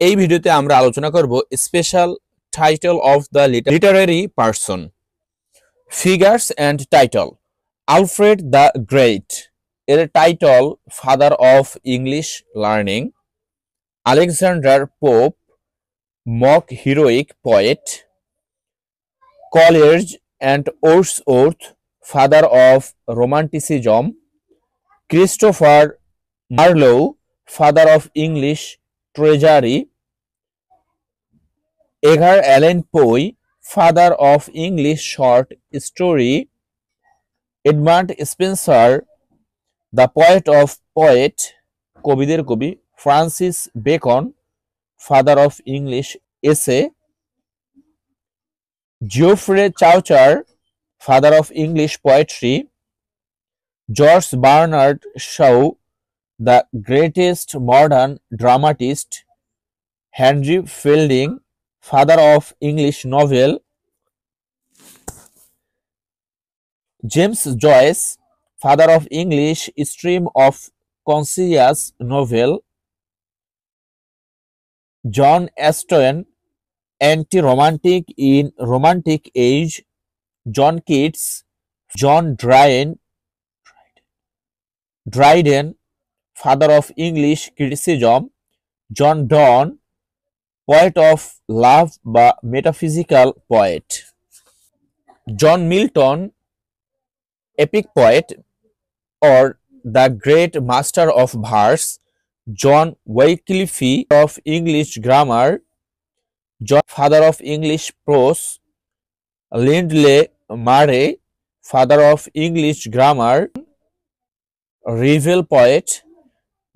এই ভিডিওতে আমরা আলোচনা করব special title of the literary person, figures and title. Alfred the great এর title father of English learning. Alexander Pope mock heroic poet. Coleridge and Wordsworth father of romanticism. Christopher Marlowe father of English treasury. Edgar Allan Poe father of English short story. Edmund Spenser the poet of poet কবিদের কবি। Francis Bacon father of English essay. Geoffrey Chaucer father of English poetry. George Bernard শাউ the greatest modern dramatist. Henry Fielding father of English novel. James Joyce father of English stream of conscious novel. John Aston anti-romantic in romantic age. John Keats John Dryden father of English criticism. John Donne poet of love বা metaphysical poet. John Milton epic poet or the great master of verse. John Wycliffe of English grammar. John father of English prose. Lindley Murray father of English grammar. Revel poet.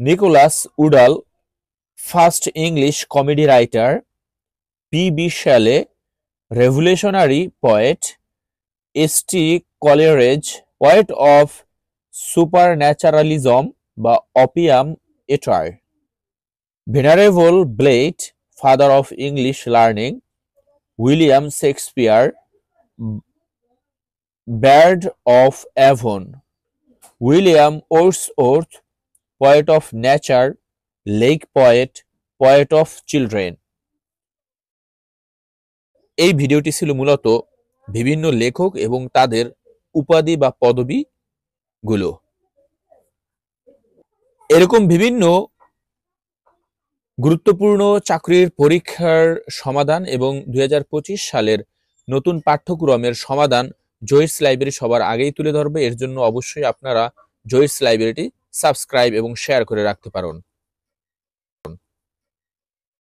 Nicholas Udall first English comedy writer. P.B. Shelley revolutionary poet. S.T. Coleridge poet of supernaturalism বা opium eater. Venerable Blade father of English learning. William Shakespeare Bard of Avon. William Wordsworth poet of nature. Lake poet poet of children. এই ভিডিওটি ছিল মূলত বিভিন্ন লেখক এবং তাদের উপাধি বা পদবি গুলো। এরকম বিভিন্ন গুরুত্বপূর্ণ চাকরির পরীক্ষার সমাধান এবং 2025 সালের নতুন পাঠ্যক্রমের সমাধান জয়েস লাইব্রেরি সবার আগেই তুলে ধরবে। এর জন্য অবশ্যই আপনারা জয়েস লাইব্রেরিটি সাবস্ক্রাইব এবং শেয়ার করে রাখতে পারেন।